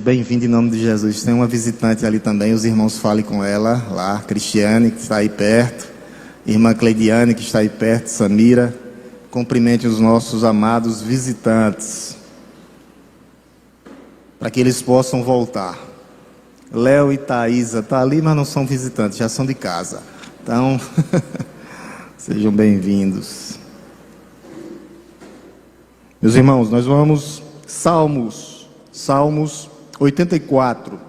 bem-vindo em nome de Jesus. Tem uma visitante ali também, os irmãos falem com ela, lá, Cristiane, que está aí perto, irmã Cleidiane, que está aí perto, Samira. Cumprimente os nossos amados visitantes, para que eles possam voltar. Léo e Thaisa estão ali, mas não são visitantes, já são de casa. Então, sejam bem-vindos. Meus irmãos, nós vamos Salmos 84.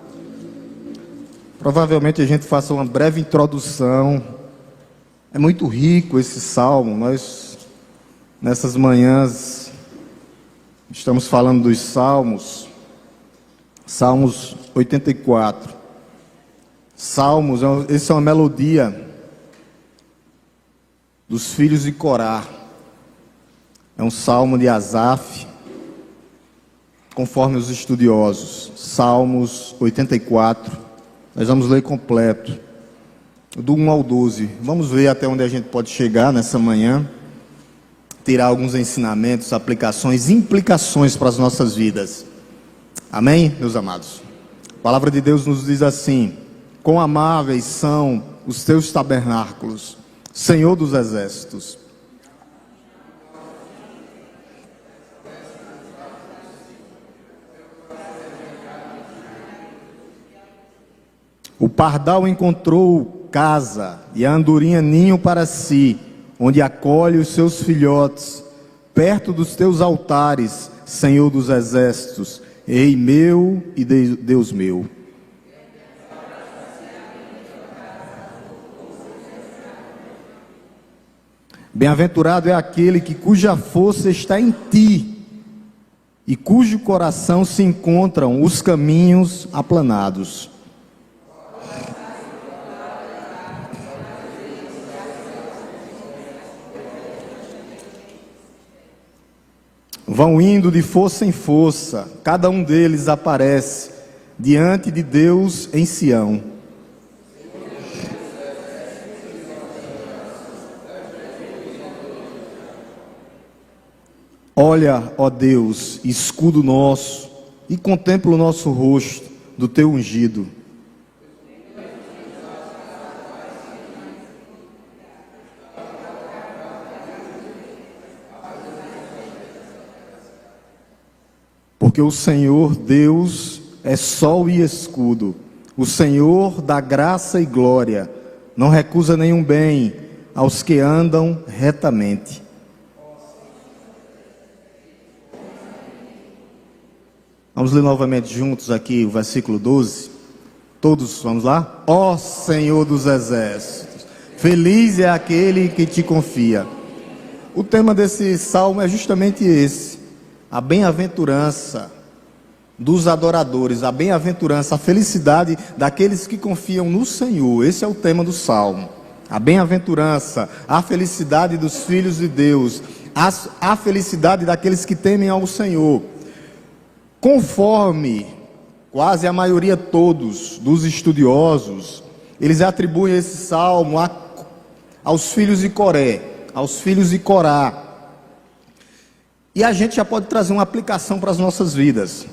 Provavelmente a gente faça uma breve introdução. É muito rico esse salmo. Nós, nessas manhãs, estamos falando dos Salmos 84. Salmos, essa é uma melodia dos filhos de Corá. É um salmo de Asaf, conforme os estudiosos. Salmos 84, nós vamos ler completo, do 1 ao 12. Vamos ver até onde a gente pode chegar nessa manhã, tirar alguns ensinamentos, aplicações, implicações para as nossas vidas. Amém, meus amados? A palavra de Deus nos diz assim: quão amáveis são os teus tabernáculos, Senhor dos exércitos. O pardal encontrou casa e a andorinha ninho para si, onde acolhe os seus filhotes, perto dos teus altares, Senhor dos exércitos, Rei meu e Deus meu. Bem-aventurado é aquele cuja força está em ti, e cujo coração se encontram os caminhos aplanados. Vão indo de força em força, cada um deles aparece diante de Deus em Sião. Olha, ó Deus, escudo nosso, e contempla o nosso rosto do teu ungido. Porque o Senhor Deus é sol e escudo, o Senhor dá graça e glória, não recusa nenhum bem aos que andam retamente. Vamos ler novamente juntos aqui o versículo 12. Todos, vamos lá? Ó Senhor dos exércitos, feliz é aquele que te confia. O tema desse salmo é justamente esse: a bem-aventurança dos adoradores, a bem-aventurança, a felicidade daqueles que confiam no Senhor. Esse é o tema do salmo. A bem-aventurança, a felicidade dos filhos de Deus, a felicidade daqueles que temem ao Senhor. Conforme quase a maioria todos dos estudiosos, eles atribuem esse salmo aos filhos de Coré, aos filhos de Corá. E a gente já pode trazer uma aplicação para as nossas vidas.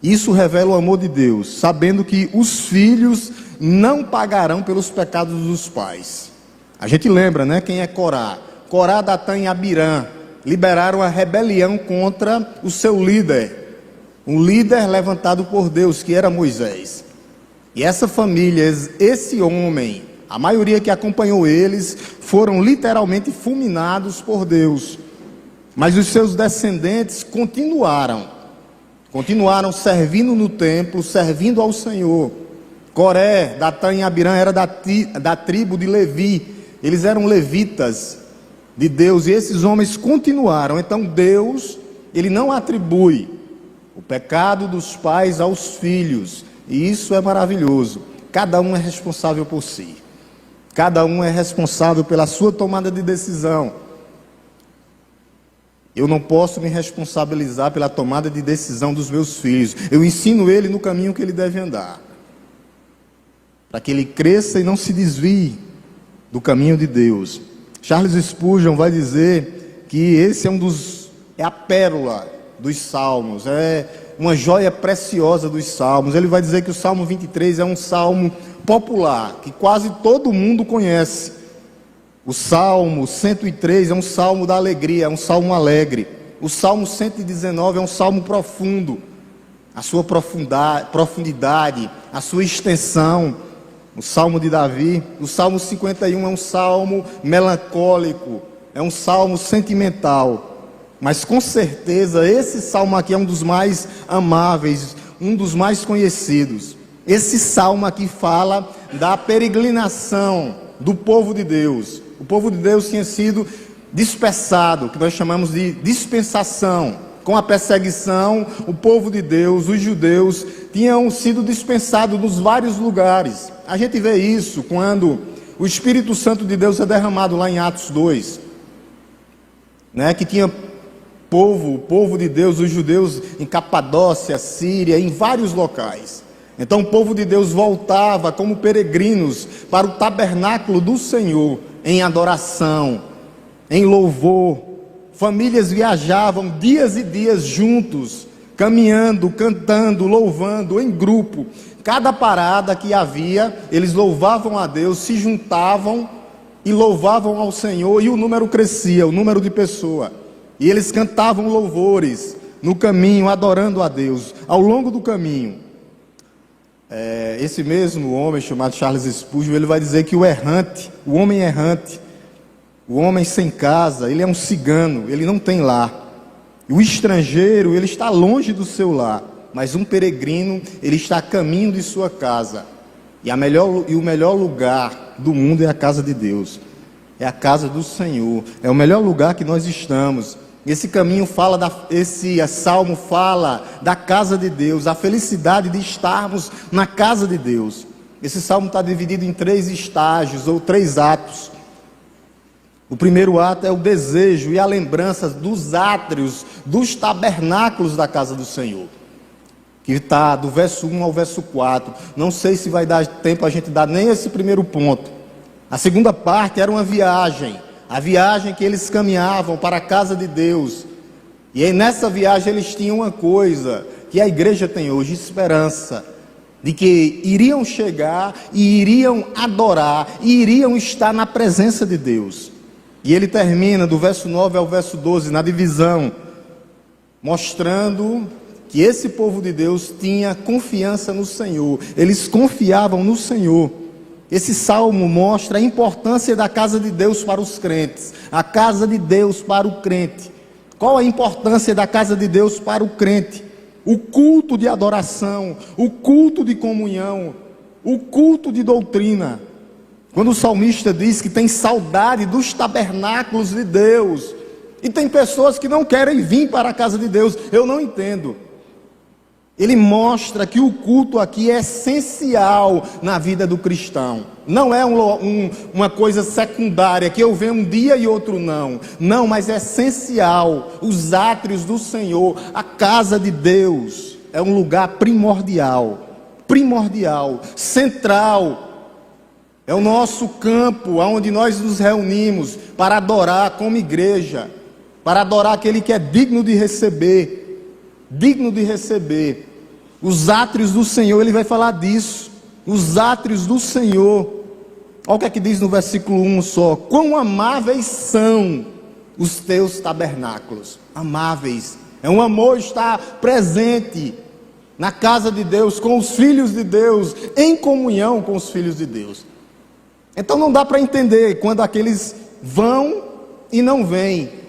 Isso revela o amor de Deus, sabendo que os filhos não pagarão pelos pecados dos pais. A gente lembra, né, quem é Corá? Corá, Datã e Abirã liberaram a rebelião contra o seu líder, um líder levantado por Deus, que era Moisés. E essa família, esse homem, a maioria que acompanhou eles, foram literalmente fulminados por Deus. Mas os seus descendentes continuaram servindo no templo, servindo ao Senhor. Coré, Datã e Abirã era da tribo de Levi. Eles eram levitas de Deus e esses homens continuaram. Então Deus, Ele não atribui o pecado dos pais aos filhos. E isso é maravilhoso. Cada um é responsável por si. Cada um é responsável pela sua tomada de decisão. Eu não posso me responsabilizar pela tomada de decisão dos meus filhos. Eu ensino ele no caminho que ele deve andar, para que ele cresça e não se desvie do caminho de Deus. Charles Spurgeon vai dizer que esse é a pérola dos salmos, uma joia preciosa dos salmos. Ele vai dizer que o Salmo 23 é um salmo popular, que quase todo mundo conhece. O Salmo 103 é um salmo da alegria, é um salmo alegre. O Salmo 119 é um salmo profundo, a sua profundidade, a sua extensão. O Salmo de Davi, o Salmo 51 é um salmo melancólico, é um salmo sentimental. Mas com certeza esse salmo aqui é um dos mais amáveis, um dos mais conhecidos. Esse salmo aqui fala da peregrinação do povo de Deus. O povo de Deus tinha sido dispersado, que nós chamamos de dispensação. Com a perseguição, o povo de Deus, os judeus, tinham sido dispensados nos vários lugares. A gente vê isso quando o Espírito Santo de Deus é derramado lá em Atos 2, né, que tinha o povo de Deus, os judeus em Capadócia, Síria, em vários locais. Então o povo de Deus voltava como peregrinos para o tabernáculo do Senhor, em adoração, em louvor. Famílias viajavam dias e dias juntos, caminhando, cantando, louvando em grupo. Cada parada que havia, eles louvavam a Deus, se juntavam e louvavam ao Senhor, e o número crescia, o número de pessoas. E eles cantavam louvores no caminho, adorando a Deus, ao longo do caminho. Esse mesmo homem chamado Charles Spurgeon, ele vai dizer que o errante, o homem errante, o homem sem casa, ele é um cigano, ele não tem lar. E o estrangeiro, ele está longe do seu lar, mas um peregrino, ele está a caminho de sua casa. E o melhor lugar do mundo é a casa de Deus, é a casa do Senhor, é o melhor lugar que nós estamos. Esse caminho esse salmo fala da casa de Deus, a felicidade de estarmos na casa de Deus. Esse salmo está dividido em 3 estágios ou 3 atos. O primeiro ato é o desejo e a lembrança dos átrios, dos tabernáculos da casa do Senhor, que está do verso 1 ao verso 4. Não sei se vai dar tempo a gente dar nem esse primeiro ponto. A segunda parte era uma viagem, a viagem que eles caminhavam para a casa de Deus. E aí nessa viagem eles tinham uma coisa que a igreja tem hoje, esperança, de que iriam chegar e iriam adorar, e iriam estar na presença de Deus. E ele termina do verso 9 ao verso 12, na divisão, mostrando que esse povo de Deus tinha confiança no Senhor, eles confiavam no Senhor. Esse salmo mostra a importância da casa de Deus para os crentes, a casa de Deus para o crente. Qual a importância da casa de Deus para o crente? O culto de adoração, o culto de comunhão, o culto de doutrina. Quando o salmista diz que tem saudade dos tabernáculos de Deus, e tem pessoas que não querem vir para a casa de Deus, eu não entendo. Ele mostra que o culto aqui é essencial na vida do cristão. Não é uma coisa secundária, que eu venho um dia e outro não. Não, mas é essencial. Os átrios do Senhor, a casa de Deus, é um lugar primordial, central. É o nosso campo, onde nós nos reunimos para adorar como igreja, para adorar aquele que é digno de receber. Os átrios do Senhor, ele vai falar disso. Os átrios do Senhor. Olha o que é que diz no versículo 1 só. Quão amáveis são os teus tabernáculos. Amáveis. É um amor estar presente na casa de Deus, com os filhos de Deus, em comunhão com os filhos de Deus. Então não dá para entender quando aqueles vão e não vêm.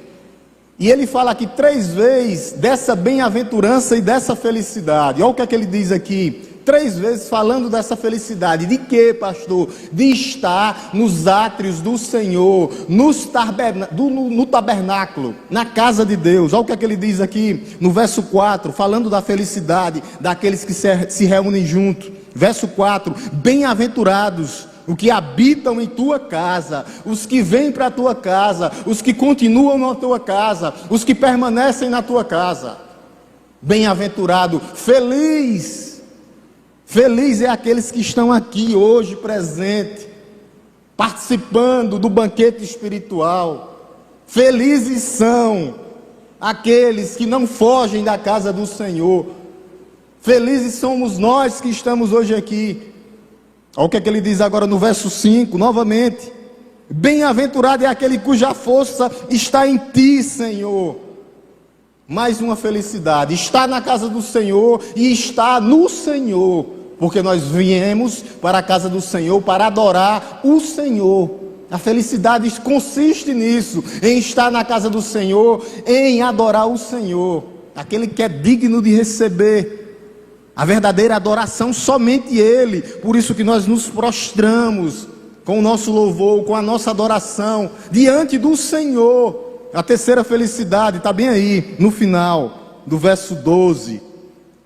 E ele fala aqui 3 vezes dessa bem-aventurança e dessa felicidade. Olha o que é que ele diz aqui. 3 vezes falando dessa felicidade. De quê, pastor? De estar nos átrios do Senhor, no tabernáculo, na casa de Deus. Olha o que é que ele diz aqui no verso 4, falando da felicidade daqueles que se reúnem juntos. Verso 4, bem-aventurados os que habitam em tua casa, os que vêm para a tua casa, os que continuam na tua casa, os que permanecem na tua casa. Bem-aventurado, feliz é aqueles que estão aqui hoje presentes, participando do banquete espiritual. Felizes são aqueles que não fogem da casa do Senhor, Felizes somos nós que estamos hoje aqui. Olha o que é que ele diz agora no verso 5, novamente. Bem-aventurado é aquele cuja força está em ti, Senhor. Mais uma felicidade, está na casa do Senhor e está no Senhor, porque nós viemos para a casa do Senhor para adorar o Senhor. A felicidade consiste nisso, em estar na casa do Senhor, em adorar o Senhor, aquele que é digno de receber a verdadeira adoração, somente Ele. Por isso que nós nos prostramos com o nosso louvor, com a nossa adoração diante do Senhor. A terceira felicidade está bem aí, no final do verso 12.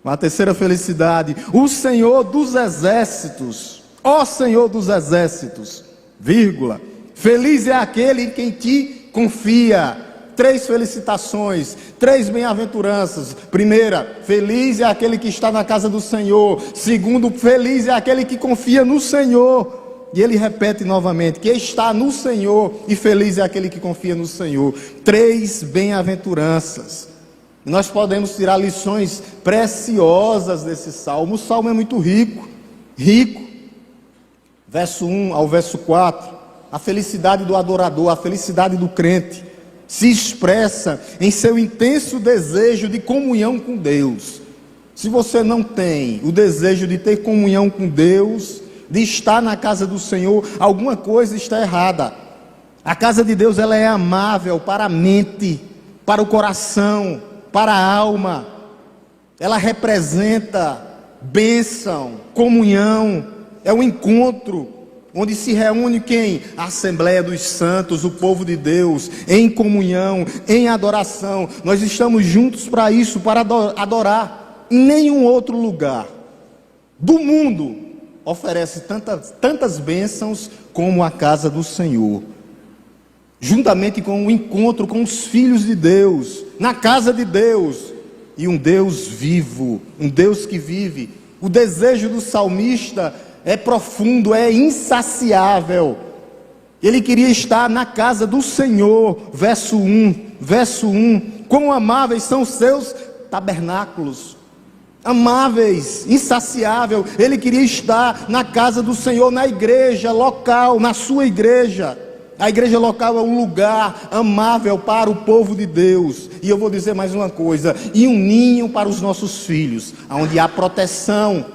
A terceira felicidade: o Senhor dos exércitos, ó Senhor dos exércitos, vírgula, feliz é aquele em quem te confia. Três felicitações, três bem-aventuranças. Primeira, feliz é aquele que está na casa do Senhor. Segundo, feliz é aquele que confia no Senhor. E ele repete novamente, que está no Senhor, e feliz é aquele que confia no Senhor. Três bem-aventuranças. Nós podemos tirar lições preciosas desse salmo. O salmo é muito rico. Verso 1 ao verso 4, a felicidade do adorador, a felicidade do crente, se expressa em seu intenso desejo de comunhão com Deus. Se você não tem o desejo de ter comunhão com Deus, de estar na casa do Senhor, alguma coisa está errada. A casa de Deus, ela é amável para a mente, para o coração, para a alma. Ela representa bênção, comunhão, é um encontro onde se reúne quem? A Assembleia dos Santos, o povo de Deus, em comunhão, em adoração. Nós estamos juntos para isso, para adorar. Em nenhum outro lugar do mundo oferece tantas bênçãos como a casa do Senhor. Juntamente com o encontro com os filhos de Deus, na casa de Deus, e um Deus vivo, um Deus que vive. O desejo do salmista é profundo, é insaciável. Ele queria estar na casa do Senhor. Verso 1, quão amáveis são os seus tabernáculos. Amáveis, insaciável. Ele queria estar na casa do Senhor, na igreja local, na sua igreja. A igreja local é um lugar amável para o povo de Deus. E eu vou dizer mais uma coisa: e um ninho para os nossos filhos, onde há proteção.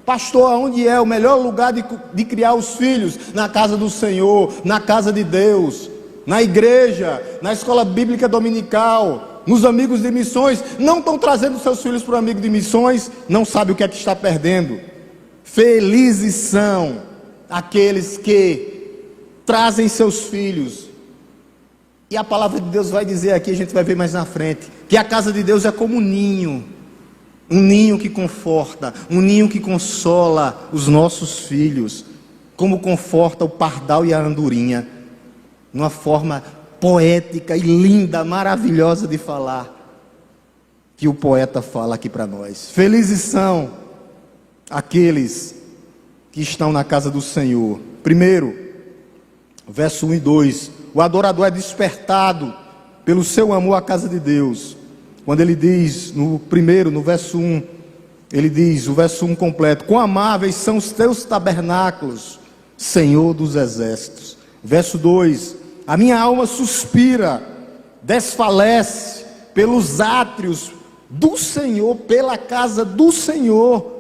Pastor, aonde é o melhor lugar de criar os filhos? Na casa do Senhor, na casa de Deus, na igreja, na escola bíblica dominical, nos amigos de missões. Não estão trazendo seus filhos para o amigo de missões, não sabe o que é que está perdendo. Felizes são aqueles que trazem seus filhos. E a palavra de Deus vai dizer aqui, a gente vai ver mais na frente, que a casa de Deus é como um ninho que conforta, um ninho que consola os nossos filhos, como conforta o pardal e a andorinha, numa forma poética e linda, maravilhosa de falar, que o poeta fala aqui para nós. Felizes são aqueles que estão na casa do Senhor. Primeiro, verso 1 e 2, o adorador é despertado pelo seu amor à casa de Deus. Quando ele diz, no verso 1, ele diz, o verso 1 completo: quão amáveis são os teus tabernáculos, Senhor dos exércitos. Verso 2, a minha alma suspira, desfalece pelos átrios do Senhor, pela casa do Senhor.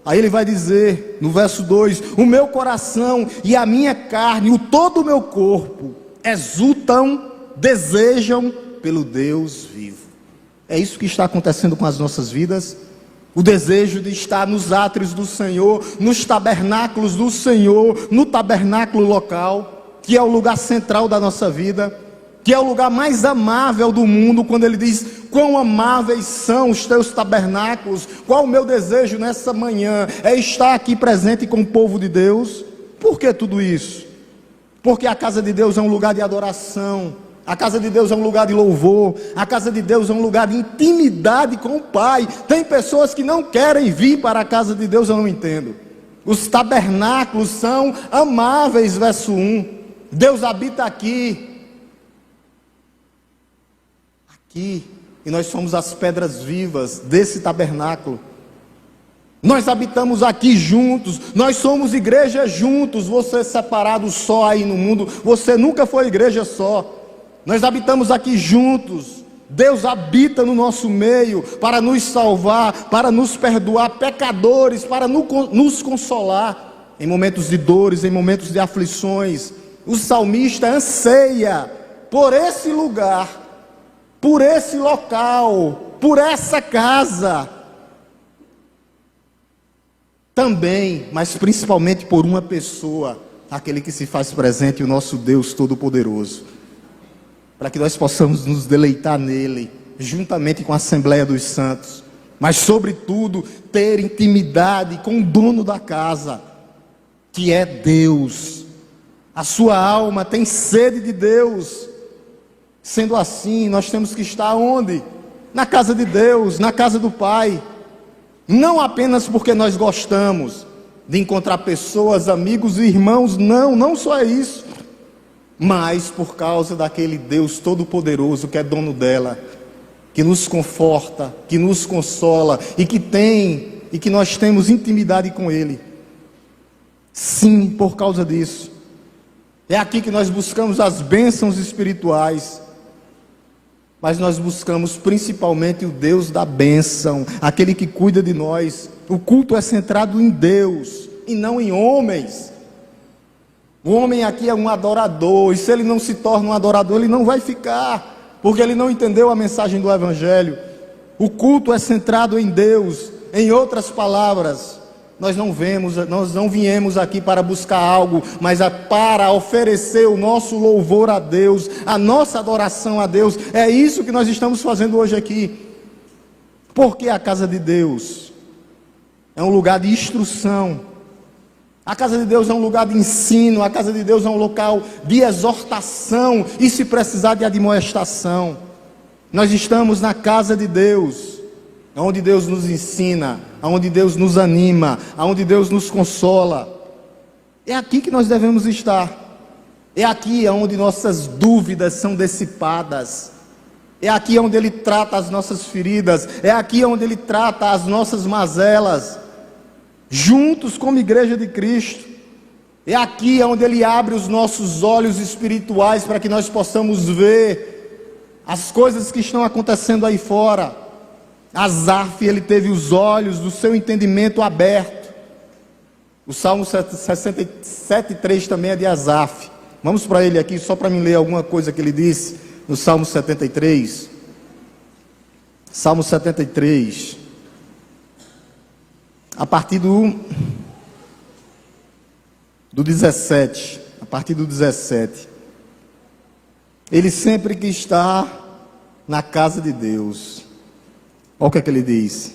Aí ele vai dizer, no verso 2, o meu coração e a minha carne, todo o meu corpo, exultam, desejam pelo Deus vivo. É isso que está acontecendo com as nossas vidas. O desejo de estar nos átrios do Senhor, nos tabernáculos do Senhor, no tabernáculo local, que é o lugar central da nossa vida, que é o lugar mais amável do mundo. Quando ele diz, quão amáveis são os teus tabernáculos, qual o meu desejo nessa manhã? É estar aqui presente com o povo de Deus. Por que tudo isso? Porque a casa de Deus é um lugar de adoração, a casa de Deus é um lugar de louvor, a casa de Deus é um lugar de intimidade com o Pai. Tem pessoas que não querem vir para a casa de Deus, eu não entendo. Os tabernáculos são amáveis, verso 1, Deus habita aqui, e nós somos as pedras vivas desse tabernáculo. Nós habitamos aqui juntos, nós somos igreja juntos. Você é separado só aí no mundo, você nunca foi igreja só. Nós habitamos aqui juntos. Deus habita no nosso meio para nos salvar, para nos perdoar pecadores, para nos consolar em momentos de dores, em momentos de aflições. O salmista anseia por esse lugar, por esse local, por essa casa. Também, mas principalmente por uma pessoa, aquele que se faz presente, o nosso Deus Todo-Poderoso, para que nós possamos nos deleitar nele, juntamente com a Assembleia dos Santos, mas sobretudo ter intimidade com o dono da casa, que é Deus. A sua alma tem sede de Deus. Sendo assim, nós temos que estar onde? Na casa de Deus, na casa do Pai. Não apenas porque nós gostamos de encontrar pessoas, amigos e irmãos, não só é isso, mas por causa daquele Deus Todo-Poderoso que é dono dela, que nos conforta, que nos consola e que nós temos intimidade com Ele. Sim, por causa disso. É aqui que nós buscamos as bênçãos espirituais. Mas nós buscamos principalmente o Deus da bênção, aquele que cuida de nós. O culto é centrado em Deus e não em homens. O homem aqui é um adorador, e se ele não se torna um adorador, ele não vai ficar, porque ele não entendeu a mensagem do Evangelho. O culto é centrado em Deus. Em outras palavras, nós não viemos aqui para buscar algo, mas para oferecer o nosso louvor a Deus, a nossa adoração a Deus. É isso que nós estamos fazendo hoje aqui. Porque a casa de Deus é um lugar de instrução. A casa de Deus é um lugar de ensino. A casa de Deus é um local de exortação e, se precisar, de admoestação. Nós estamos na casa de Deus, onde Deus nos ensina, onde Deus nos anima, onde Deus nos consola. É aqui que nós devemos estar. É aqui onde nossas dúvidas são dissipadas. É aqui onde Ele trata as nossas feridas. É aqui onde Ele trata as nossas mazelas, juntos como igreja de Cristo. É aqui onde Ele abre os nossos olhos espirituais para que nós possamos ver as coisas que estão acontecendo aí fora. Asaf, ele teve os olhos do seu entendimento aberto. O Salmo 67,3 também é de Asaf. Vamos para ele aqui, só para mim ler alguma coisa que ele disse no Salmo 73. Salmo 73, a partir do 17. A partir do 17. Ele sempre quis estar na casa de Deus. Olha o que é que ele diz.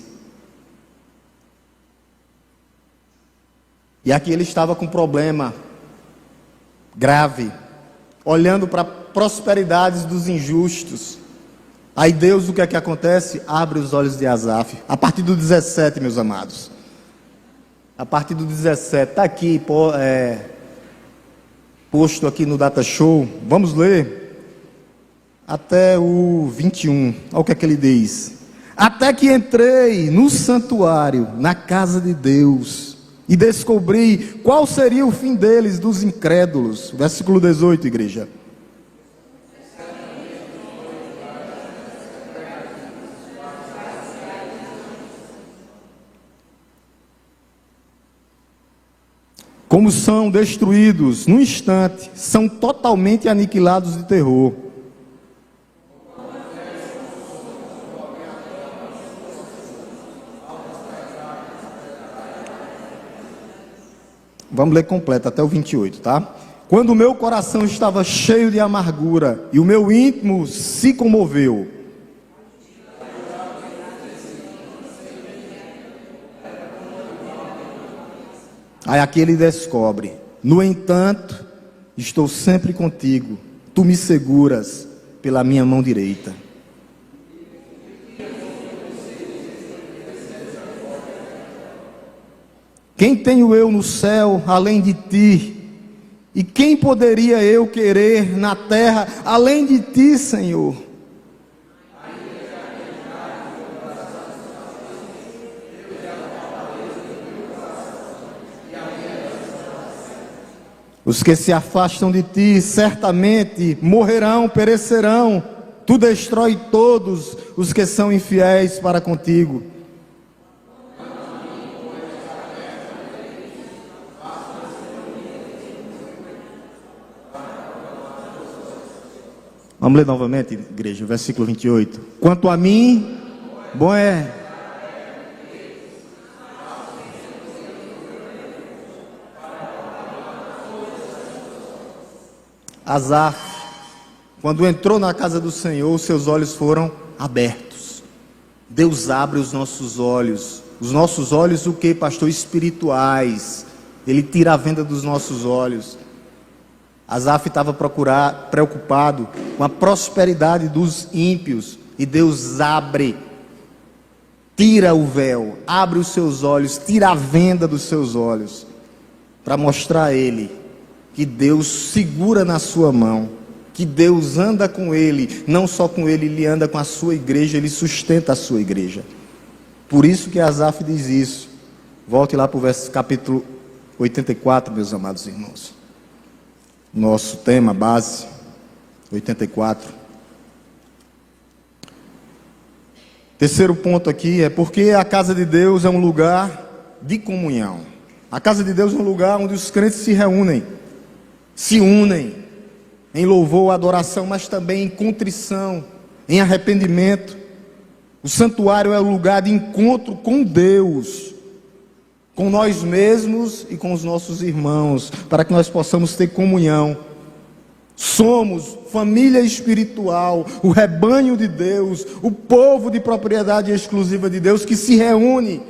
E aqui ele estava com um problema grave, olhando para prosperidades dos injustos. Aí Deus, o que é que acontece? Abre os olhos de Asaf. A partir do 17, meus amados. A partir do 17, está aqui, posto aqui no Data Show. Vamos ler até o 21. Olha o que é que ele diz. Até que entrei no santuário, na casa de Deus, e descobri qual seria o fim deles, dos incrédulos. Versículo 18, igreja. Como são destruídos num instante, são totalmente aniquilados de terror. Vamos ler completo até o 28, tá? Quando o meu coração estava cheio de amargura e o meu íntimo se comoveu. Aí aqui ele descobre: no entanto, estou sempre contigo, tu me seguras pela minha mão direita. Quem tenho eu no céu além de ti? E quem poderia eu querer na terra além de ti, Senhor? Os que se afastam de ti certamente morrerão, perecerão. Tu destrói todos os que são infiéis para contigo. Vamos ler novamente, igreja, o versículo 28. Quanto a mim, bom é... Asaf, quando entrou na casa do Senhor, seus olhos foram abertos. Deus abre os nossos olhos. Os nossos olhos, o que, pastor? Espirituais. Ele tira a venda dos nossos olhos. Asaf estava preocupado com a prosperidade dos ímpios. E Deus abre, tira o véu, abre os seus olhos, tira a venda dos seus olhos, para mostrar a ele que Deus segura na sua mão, que Deus anda com ele, não só com ele, ele anda com a sua igreja, ele sustenta a sua igreja. Por isso que Asaf diz isso. Volte lá para o capítulo 84, meus amados irmãos. Nosso tema base, 84. Terceiro ponto aqui é porque a casa de Deus é um lugar de comunhão. A casa de Deus é um lugar onde os crentes se unem em louvor, adoração, mas também em contrição, em arrependimento. O santuário é o lugar de encontro com Deus, com nós mesmos e com os nossos irmãos, para que nós possamos ter comunhão. Somos família espiritual, o rebanho de Deus, o povo de propriedade exclusiva de Deus, que se reúne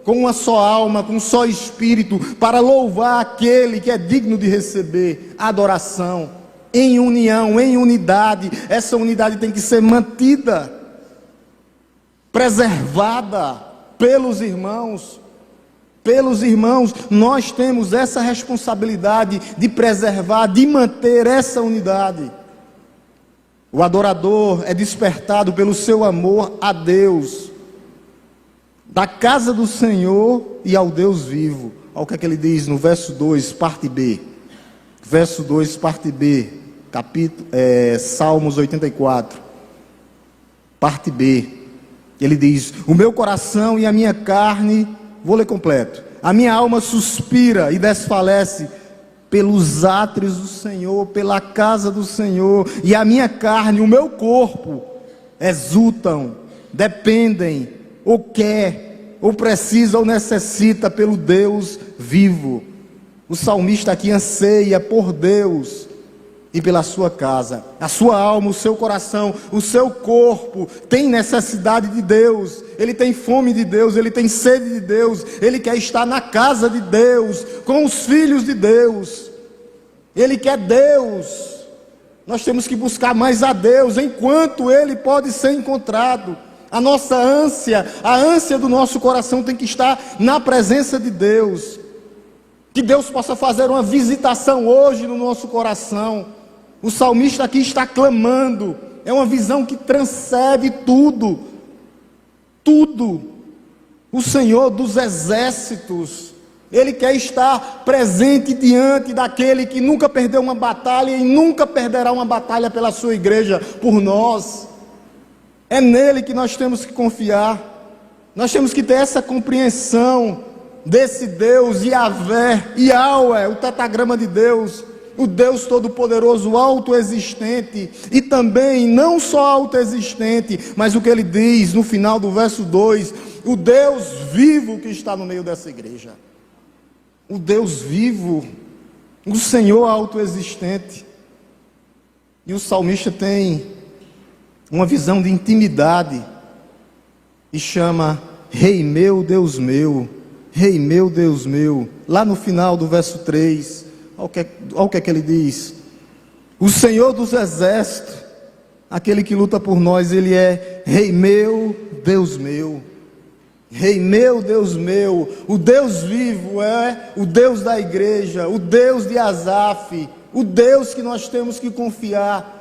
com uma só alma, com um só espírito, para louvar aquele que é digno de receber adoração, em união, em unidade. Essa unidade tem que ser mantida, preservada pelos irmãos. Nós temos essa responsabilidade de preservar, de manter essa unidade. O adorador é despertado pelo seu amor a Deus, da casa do Senhor e ao Deus vivo. Olha o que é que ele diz no verso 2, parte B. Verso 2, parte B, Salmos 84, parte B. Ele diz: o meu coração e a minha carne, vou ler completo, a minha alma suspira e desfalece pelos átrios do Senhor, pela casa do Senhor, e a minha carne, o meu corpo, exultam, dependem, ou quer, ou precisa, ou necessita pelo Deus vivo. O salmista aqui anseia por Deus e pela sua casa. A sua alma, o seu coração, o seu corpo tem necessidade de Deus. Ele tem fome de Deus, ele tem sede de Deus. Ele quer estar na casa de Deus, com os filhos de Deus. Ele quer Deus. Nós temos que buscar mais a Deus enquanto Ele pode ser encontrado. A nossa ânsia, a ânsia do nosso coração tem que estar na presença de Deus. Que Deus possa fazer uma visitação hoje no nosso coração. O salmista aqui está clamando. É uma visão que transcende tudo. Tudo. O Senhor dos exércitos, Ele quer estar presente diante daquele que nunca perdeu uma batalha e nunca perderá uma batalha pela sua igreja, por nós. É nele que nós temos que confiar. Nós temos que ter essa compreensão desse Deus, Yahvé, Yahweh, o tetragrama de Deus, o Deus Todo-Poderoso, autoexistente, e também não só autoexistente, mas o que ele diz no final do verso 2, o Deus vivo que está no meio dessa igreja. O Deus vivo, o Senhor autoexistente. E o salmista tem uma visão de intimidade e chama Rei meu, Deus meu, Rei meu, Deus meu. Lá no final do verso 3, olha o que é que ele diz: o Senhor dos exércitos, aquele que luta por nós, Ele é Rei meu, Deus meu. Rei meu, Deus meu. O Deus vivo é o Deus da igreja, o Deus de Asaf, o Deus que nós temos que confiar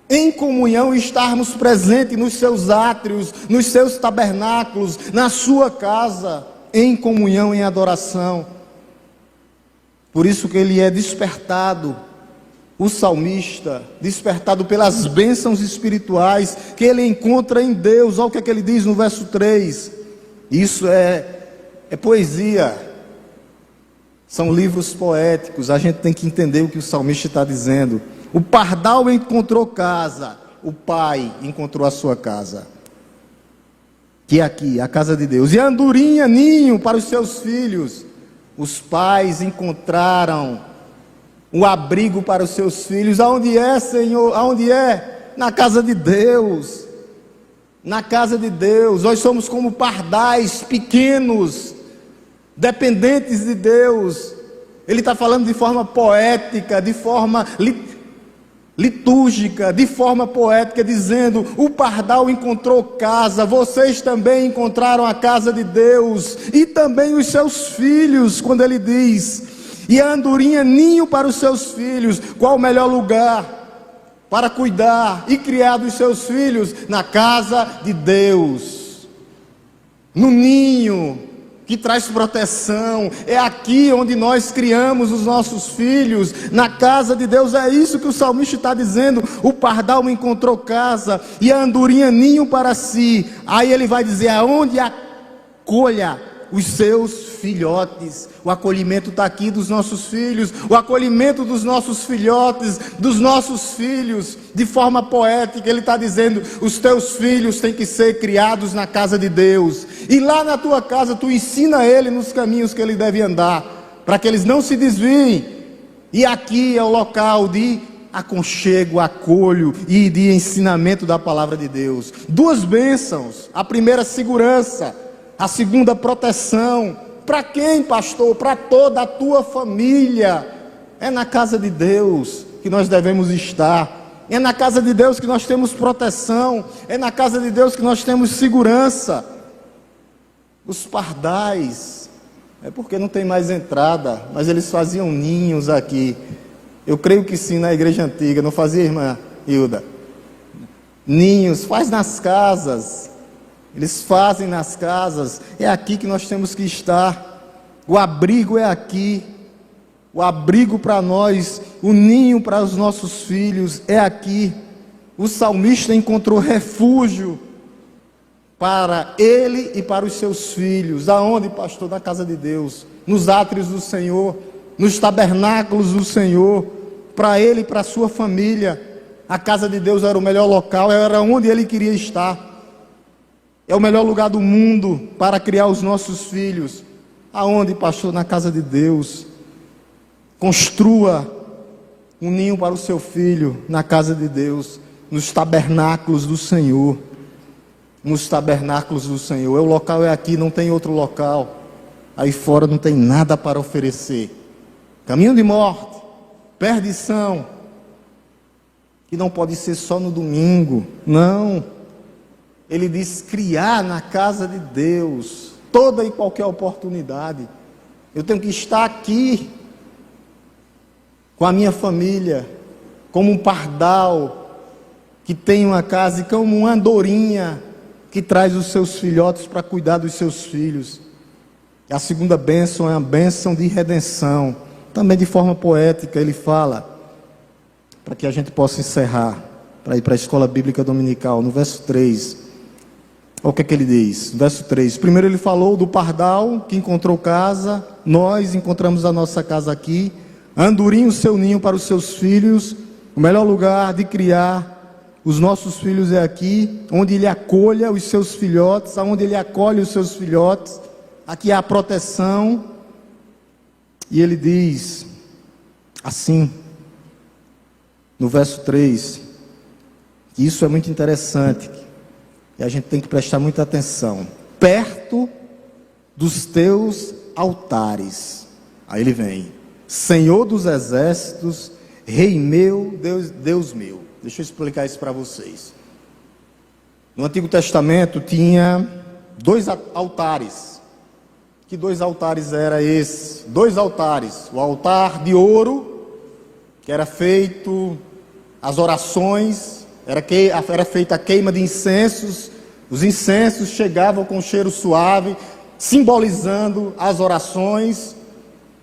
em comunhão e estarmos presentes nos seus átrios, nos seus tabernáculos, na sua casa, em comunhão, em adoração. Por isso que ele é despertado, o salmista, despertado pelas bênçãos espirituais que ele encontra em Deus. Olha o que é que ele diz no verso 3. Isso é poesia, são livros poéticos. A gente tem que entender o que o salmista está dizendo. O pardal encontrou casa, o pai encontrou a sua casa, que é aqui, a casa de Deus. E a andorinha, ninho para os seus filhos. Os pais encontraram um abrigo para os seus filhos. Aonde é, Senhor? Aonde é? Na casa de Deus. Na casa de Deus. Nós somos como pardais pequenos, dependentes de Deus. Ele está falando de forma poética, de forma litúrgica, de forma poética, dizendo: o pardal encontrou casa, vocês também encontraram a casa de Deus, e também os seus filhos. Quando ele diz: e a andorinha, ninho para os seus filhos. Qual o melhor lugar para cuidar e criar dos seus filhos? Na casa de Deus, no ninho que traz proteção. É aqui onde nós criamos os nossos filhos, na casa de Deus. É isso que o salmista está dizendo. O pardal encontrou casa e a andorinha ninho para si. Aí ele vai dizer: aonde acolha os seus filhotes. O acolhimento está aqui dos nossos filhos, o acolhimento dos nossos filhotes, dos nossos filhos. De forma poética ele está dizendo: os teus filhos têm que ser criados na casa de Deus, e lá na tua casa tu ensina ele nos caminhos que ele deve andar, para que eles não se desviem. E aqui é o local de aconchego, acolho e de ensinamento da palavra de Deus. Duas bênçãos: a primeira, segurança; a segunda, proteção. Para quem, pastor? Para toda a tua família. É na casa de Deus que nós devemos estar. É na casa de Deus que nós temos proteção. É na casa de Deus que nós temos segurança. Os pardais, é porque não tem mais entrada, mas eles faziam ninhos aqui. Eu creio que sim, na igreja antiga. Não fazia, irmã Hilda? Ninhos, faz nas casas. Eles fazem nas casas. É aqui que nós temos que estar. O abrigo é aqui. O abrigo para nós, o ninho para os nossos filhos é aqui. O salmista encontrou refúgio para ele e para os seus filhos. Aonde, pastor? Na casa de Deus, nos átrios do Senhor, nos tabernáculos do Senhor. Para ele e para a sua família, a casa de Deus era o melhor local, era onde ele queria estar. É o melhor lugar do mundo para criar os nossos filhos. Aonde, pastor? Na casa de Deus. Construa um ninho para o seu filho na casa de Deus, nos tabernáculos do Senhor. Nos tabernáculos do Senhor. O local é aqui, não tem outro local. Aí fora não tem nada para oferecer. Caminho de morte, perdição, que não pode ser só no domingo. Não. Ele diz: criar na casa de Deus, toda e qualquer oportunidade. Eu tenho que estar aqui, com a minha família, como um pardal, que tem uma casa, e como uma andorinha, que traz os seus filhotes para cuidar dos seus filhos. A segunda bênção é a bênção de redenção. Também de forma poética ele fala, para que a gente possa encerrar, para ir para a escola bíblica dominical, no verso 3. Olha o que é que ele diz, verso 3. Primeiro ele falou do pardal que encontrou casa. Nós encontramos a nossa casa aqui. Andorinha, o seu ninho para os seus filhos. O melhor lugar de criar os nossos filhos é aqui, onde ele acolha os seus filhotes, aonde ele acolhe os seus filhotes. Aqui há a proteção. E ele diz assim, no verso 3, que isso é muito interessante, e a gente tem que prestar muita atenção. Perto dos teus altares. Aí ele vem: Senhor dos exércitos, Rei meu, Deus meu. Deixa eu explicar isso para vocês. No Antigo Testamento tinha 2 altares. Que 2 altares era esse? 2 altares. O altar de ouro, que era feito as orações, era feita a queima de incensos. Os incensos chegavam com cheiro suave, simbolizando as orações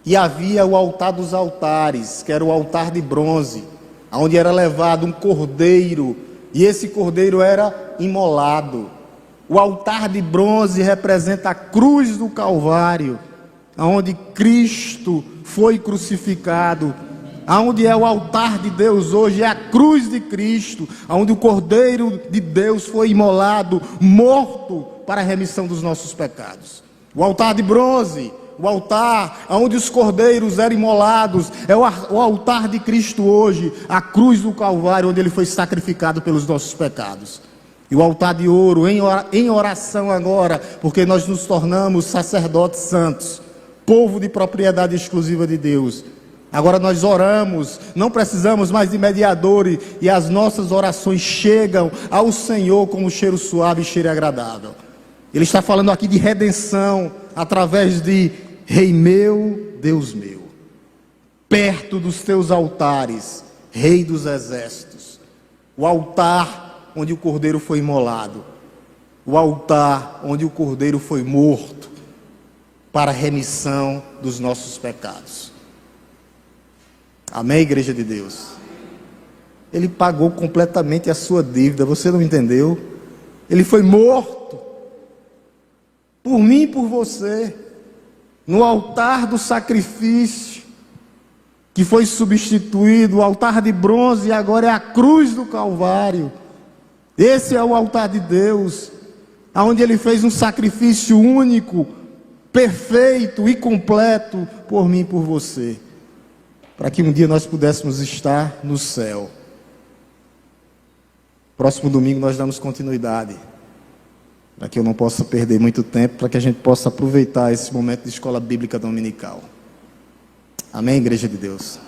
E havia o altar dos altares, que era o altar de bronze, onde era levado um cordeiro, e esse cordeiro era imolado. O altar de bronze representa a cruz do Calvário, onde Cristo foi crucificado. Aonde é o altar de Deus hoje é a cruz de Cristo, onde o Cordeiro de Deus foi imolado, morto para a remissão dos nossos pecados. O altar de bronze, o altar onde os cordeiros eram imolados, é o altar de Cristo hoje, a cruz do Calvário, onde ele foi sacrificado pelos nossos pecados. E o altar de ouro, em oração agora, porque nós nos tornamos sacerdotes santos, povo de propriedade exclusiva de Deus. Agora nós oramos, não precisamos mais de mediadores, e as nossas orações chegam ao Senhor como cheiro suave e cheiro agradável. Ele está falando aqui de redenção, através de Rei meu, Deus meu, perto dos teus altares, Rei dos exércitos. O altar onde o cordeiro foi imolado, o altar onde o cordeiro foi morto, para a remissão dos nossos pecados. Amém, igreja de Deus? Ele pagou completamente a sua dívida, você não entendeu? Ele foi morto, por mim e por você, no altar do sacrifício, que foi substituído, o altar de bronze, e agora é a cruz do Calvário. Esse é o altar de Deus, onde ele fez um sacrifício único, perfeito e completo, por mim e por você, para que um dia nós pudéssemos estar no céu. Próximo domingo nós damos continuidade, para que eu não possa perder muito tempo, para que a gente possa aproveitar esse momento de escola bíblica dominical. Amém, igreja de Deus?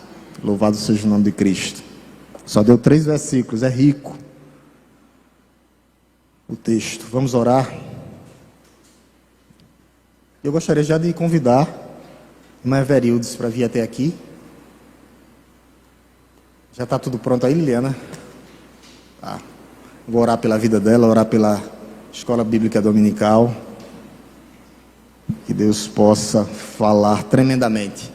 Louvado seja o nome de Cristo. Só deu 3 versículos, é rico o texto. Vamos orar. Eu gostaria já de convidar a irmã Everildes para vir até aqui. Já está tudo pronto aí, Liliana? Tá. Vou orar pela vida dela, orar pela escola bíblica dominical. Que Deus possa falar tremendamente.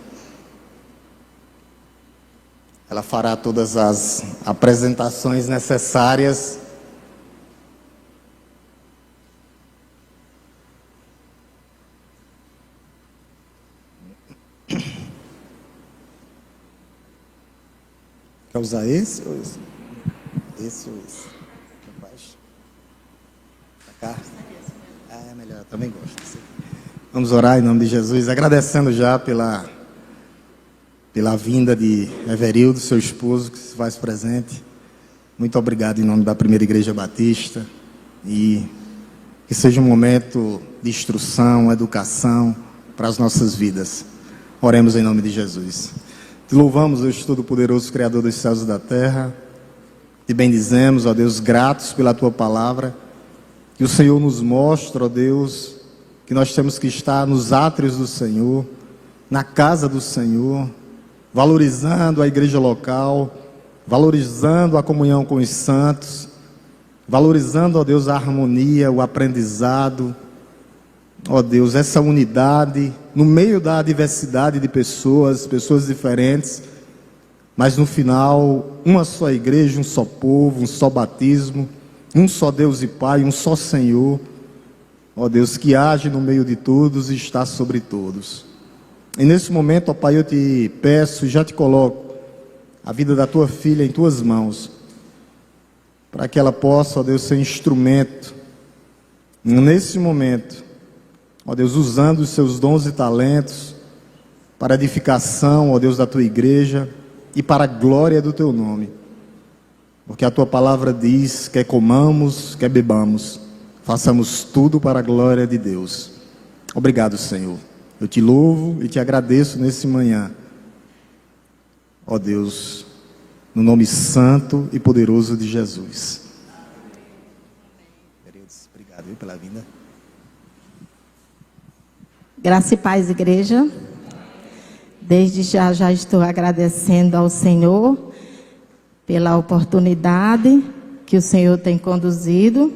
Ela fará todas as apresentações necessárias. Quer usar esse ou esse? Esse ou esse? Baixo. Pra cá? É melhor, eu também gosto desse. Vamos orar em nome de Jesus, agradecendo já pela vinda de Everildo, seu esposo, que se faz presente. Muito obrigado em nome da Primeira Igreja Batista. E que seja um momento de instrução, educação para as nossas vidas. Oremos em nome de Jesus. Te louvamos, Deus Todo-Poderoso, Criador dos céus e da terra. Te bendizemos, ó Deus, gratos pela Tua palavra. Que o Senhor nos mostra, ó Deus, que nós temos que estar nos átrios do Senhor, na casa do Senhor, valorizando a igreja local, valorizando a comunhão com os santos, valorizando, ó Deus, a harmonia, o aprendizado, ó Deus, essa unidade, no meio da diversidade de pessoas diferentes, mas no final, uma só igreja, um só povo, um só batismo, um só Deus e Pai, um só Senhor, ó Deus, que age no meio de todos e está sobre todos. E nesse momento, ó Pai, eu te peço e já te coloco a vida da tua filha em tuas mãos, para que ela possa, ó Deus, ser instrumento, nesse momento, ó Deus, usando os seus dons e talentos, para a edificação, ó Deus, da tua igreja, e para a glória do teu nome, porque a tua palavra diz, quer comamos, quer bebamos, façamos tudo para a glória de Deus. Obrigado, Senhor. Eu te louvo e te agradeço nesse manhã, ó Deus, no nome santo e poderoso de Jesus. Obrigado pela vinda. Graça e paz, igreja. Desde já estou agradecendo ao Senhor pela oportunidade que o Senhor tem conduzido